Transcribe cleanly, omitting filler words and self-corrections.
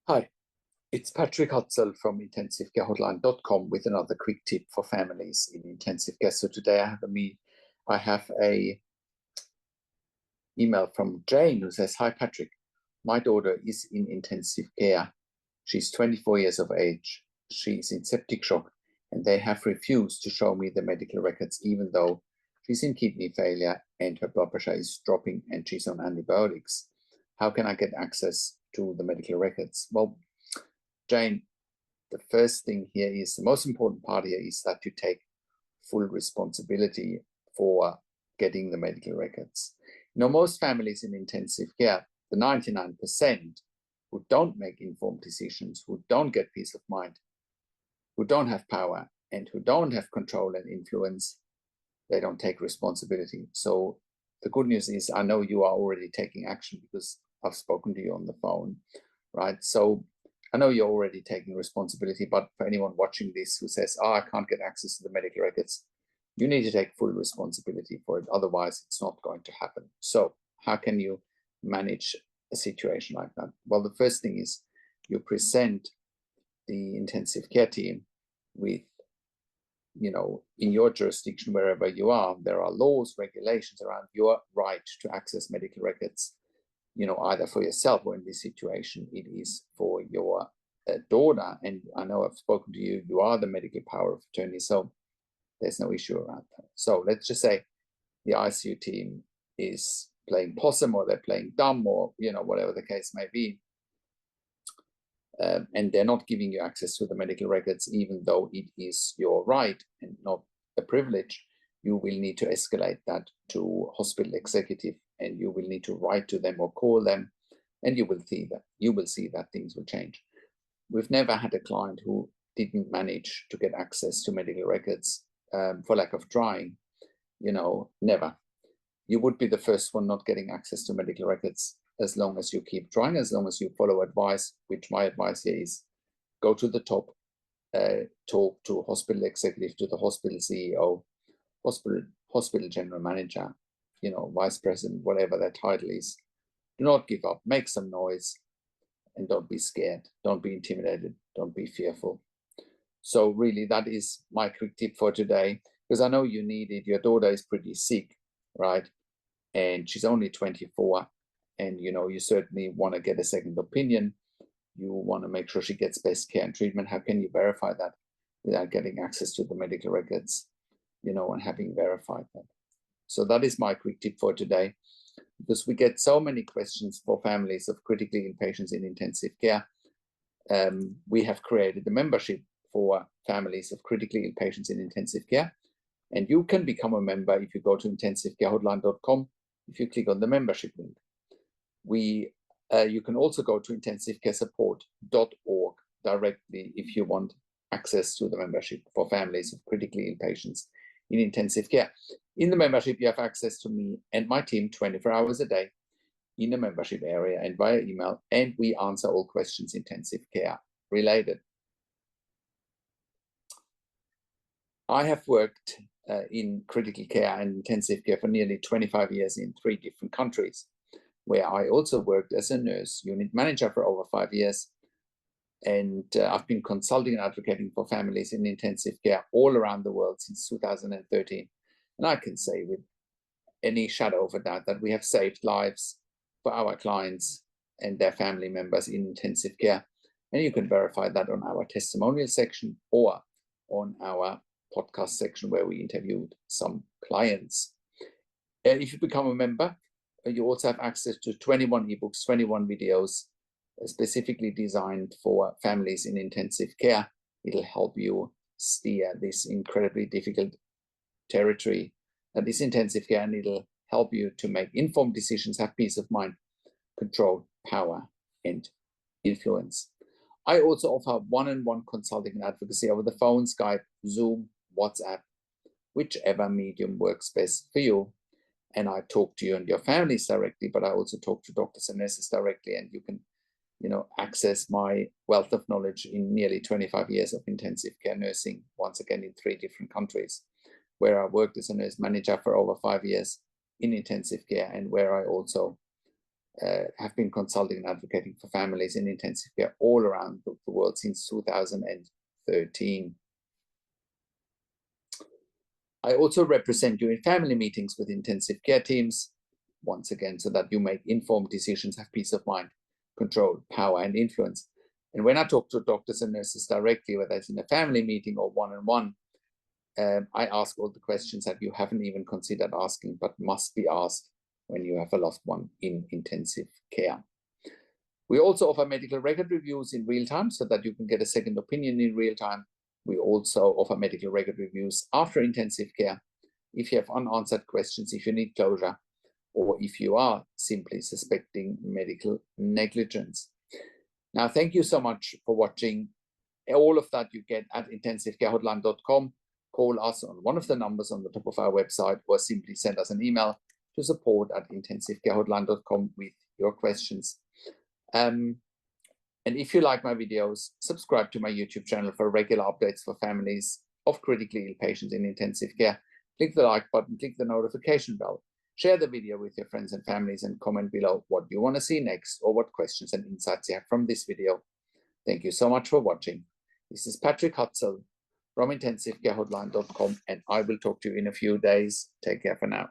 Hi, it's Patrick Hutzel from intensivecarehotline.com with another quick tip for families in intensive care. So today I have a email from Jane who says, "Hi Patrick, my daughter is in intensive care. She's 24 years of age. She's in septic shock and they have refused to show me the medical records even though she's in kidney failure and her blood pressure is dropping and she's on antibiotics. How can I get access to the medical records?" Well, Jane, the first thing here is the most important part here is that you take full responsibility for getting the medical records. Most families in intensive care, the 99% who don't make informed decisions, who don't get peace of mind, who don't have power, and who don't have control and influence, they don't take responsibility. So the good news is I know you are already taking action because I've spoken to you on the phone, right? So I know you're already taking responsibility, but for anyone watching this who says, "Oh, I can't get access to the medical records," you need to take full responsibility for it. Otherwise, it's not going to happen. So how can you manage a situation like that? Well, the first thing is you present the intensive care team with, in your jurisdiction, wherever you are, there are laws, regulations around your right to access medical records, either for yourself or in this situation, it is for your daughter. And I know I've spoken to you, you are the medical power of attorney, so there's no issue around that. So let's just say the ICU team is playing possum or they're playing dumb or, whatever the case may be. And they're not giving you access to the medical records, even though it is your right and not a privilege. You will need to escalate that to hospital executive, and you will need to write to them or call them, and you will see that things will change. We've never had a client who didn't manage to get access to medical records for lack of trying. Never. You would be the first one not getting access to medical records as long as you keep trying, as long as you follow advice, which my advice here is go to the top, talk to hospital executive, to the hospital CEO, hospital general manager, vice president, whatever their title is. Do not give up, make some noise, and don't be scared, don't be intimidated, don't be fearful. So really, that is my quick tip for today, because I know you need it. Your daughter is pretty sick, right? And she's only 24. And, you certainly want to get a second opinion. You want to make sure she gets best care and treatment. How can you verify that without getting access to the medical records, and having verified that? So that is my quick tip for today, because we get so many questions for families of critically ill patients in intensive care. We have created a membership for families of critically ill patients in intensive care. And you can become a member if you go to intensivecarehotline.com, if you click on the membership link. You can also go to intensivecaresupport.org directly if you want access to the membership for families of critically ill patients in intensive care. In the membership, you have access to me and my team 24 hours a day in the membership area and via email, and we answer all questions intensive care related. I have worked in critical care and intensive care for nearly 25 years in 3 different countries, where I also worked as a nurse unit manager for over 5 years. And I've been consulting and advocating for families in intensive care all around the world since 2013. And I can say with any shadow of a doubt that we have saved lives for our clients and their family members in intensive care. And you can verify that on our testimonial section or on our podcast section where we interviewed some clients. If you become a member, you also have access to 21 ebooks, 21 videos, specifically designed for families in intensive care. It'll help you steer this incredibly difficult territory that is intensive care, and it'll help you to make informed decisions, have peace of mind, control, power, and influence. I also offer one-on-one consulting and advocacy over the phone, Skype, Zoom, WhatsApp, whichever medium works best for you. And I talk to you and your families directly, but I also talk to doctors and nurses directly, and you can, access my wealth of knowledge in nearly 25 years of intensive care nursing, once again in 3 different countries, where I worked as a nurse manager for over 5 years in intensive care, and where I also have been consulting and advocating for families in intensive care all around the world since 2013. I also represent you in family meetings with intensive care teams, once again, so that you make informed decisions, have peace of mind, control, power, and influence. And when I talk to doctors and nurses directly, whether it's in a family meeting or one-on-one, I ask all the questions that you haven't even considered asking, but must be asked when you have a loved one in intensive care. We also offer medical record reviews in real time so that you can get a second opinion in real time. We also offer medical record reviews after intensive care if you have unanswered questions, if you need closure, or if you are simply suspecting medical negligence. Now, thank you so much for watching. All of that you get at intensivecarehotline.com. Call us on one of the numbers on the top of our website, or simply send us an email to support@intensivecarehotline.com with your questions. And if you like my videos, subscribe to my YouTube channel for regular updates for families of critically ill patients in intensive care. Click the like button, click the notification bell, share the video with your friends and families, and comment below what you want to see next or what questions and insights you have from this video. Thank you so much for watching. This is Patrick Hutzel from intensivecarehotline.com, and I will talk to you in a few days. Take care for now.